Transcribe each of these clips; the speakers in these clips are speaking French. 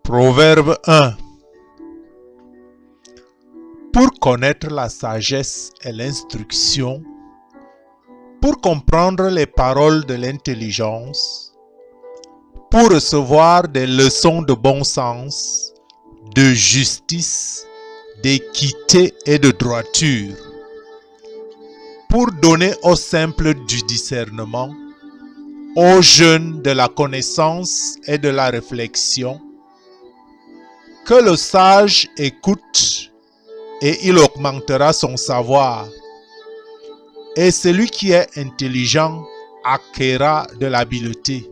Proverbe 1. Pour connaître la sagesse et l'instruction, pour comprendre les paroles de l'intelligence, pour recevoir des leçons de bon sens, de justice, d'équité et de droiture, pour donner aux simples du discernement, aux jeunes de la connaissance et de la réflexion, que le sage écoute et il augmentera son savoir, et celui qui est intelligent acquérera de l'habileté.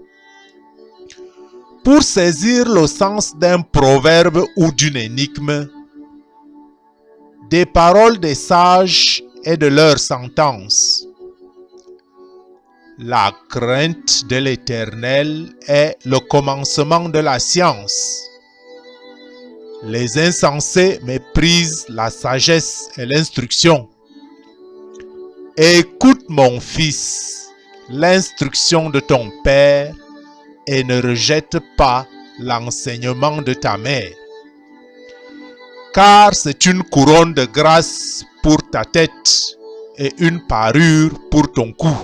Pour saisir le sens d'un proverbe ou d'une énigme, des paroles des sages et de leurs sentences. La crainte de l'Éternel est le commencement de la science. Les insensés méprisent la sagesse et l'instruction. Écoute mon fils, l'instruction de ton père et ne rejette pas l'enseignement de ta mère. Car c'est une couronne de grâce pour ta tête et une parure pour ton cou.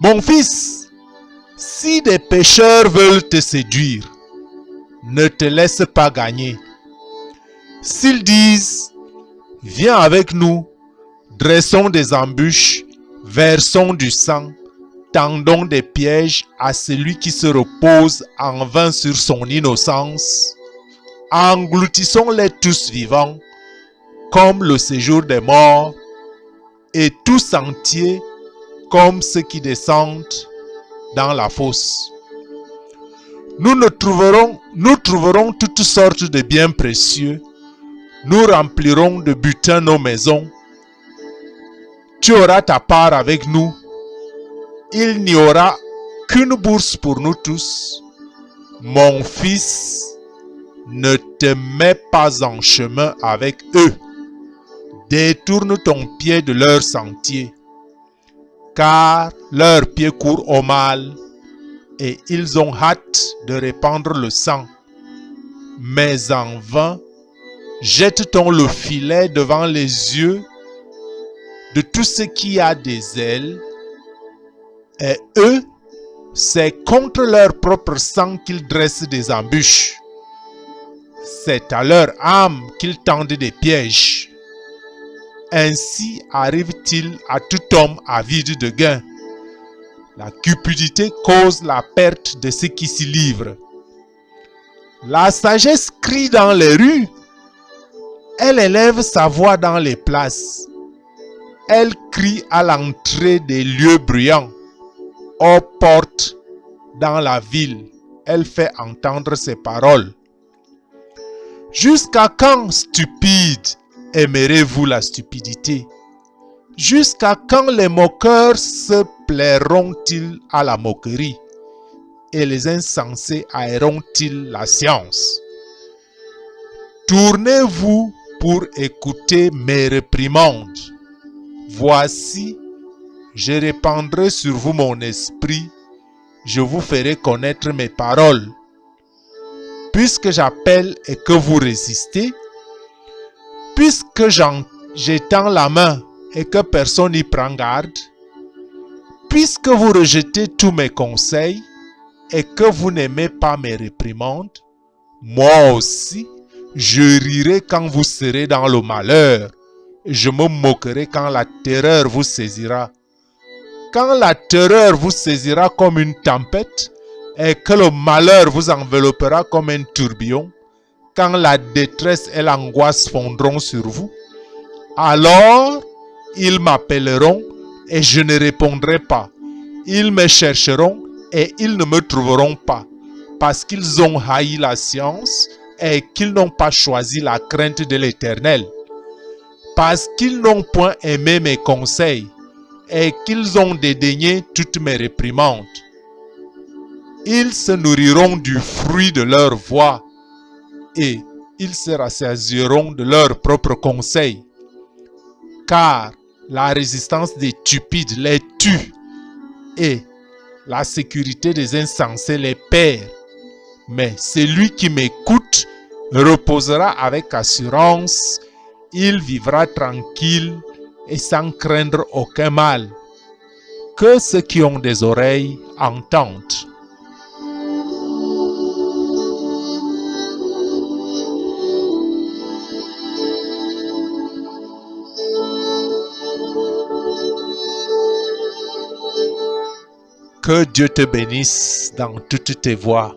Mon fils, si des pécheurs veulent te séduire, ne te laisse pas gagner. S'ils disent, viens avec nous, dressons des embûches, versons du sang, tendons des pièges à celui qui se repose en vain sur son innocence, engloutissons-les tous vivants, comme le séjour des morts, et tous entiers, comme ceux qui descendent dans la fosse. Nous trouverons toutes sortes de biens précieux. Nous remplirons de butin nos maisons. Tu auras ta part avec nous. Il n'y aura qu'une bourse pour nous tous. Mon fils, ne te mets pas en chemin avec eux. Détourne ton pied de leur sentier, car leurs pieds courent au mal, et ils ont hâte de répandre le sang. Mais en vain, jette-t-on le filet devant les yeux de tout ce qui a des ailes, et eux, c'est contre leur propre sang qu'ils dressent des embûches. C'est à leur âme qu'ils tendent des pièges. Ainsi arrive-t-il à tout homme avide de gain. La cupidité cause la perte de ceux qui s'y livrent. La sagesse crie dans les rues. Elle élève sa voix dans les places. Elle crie à l'entrée des lieux bruyants. Aux portes dans la ville, elle fait entendre ses paroles. Jusqu'à quand, stupides, aimerez-vous la stupidité? Jusqu'à quand les moqueurs se plairont-ils à la moquerie? Et les insensés haïront-ils la science? Tournez-vous pour écouter mes réprimandes. Voici, je répandrai sur vous mon esprit, je vous ferai connaître mes paroles. Puisque j'appelle et que vous résistez, puisque j'étends la main et que personne n'y prend garde, puisque vous rejetez tous mes conseils et que vous n'aimez pas mes réprimandes, moi aussi, je rirai quand vous serez dans le malheur, et je me moquerai quand la terreur vous saisira. Quand la terreur vous saisira comme une tempête et que le malheur vous enveloppera comme un tourbillon, quand la détresse et l'angoisse fondront sur vous, alors ils m'appelleront et je ne répondrai pas. Ils me chercheront et ils ne me trouveront pas, parce qu'ils ont haï la science et qu'ils n'ont pas choisi la crainte de l'Éternel, parce qu'ils n'ont point aimé mes conseils et qu'ils ont dédaigné toutes mes réprimandes. Ils se nourriront du fruit de leur voix et ils se rassasieront de leurs propres conseils. Car la résistance des stupides les tue et la sécurité des insensés les perd. Mais celui qui m'écoute reposera avec assurance. Il vivra tranquille et sans craindre aucun mal. Que ceux qui ont des oreilles entendent. Que Dieu te bénisse dans toutes tes voies.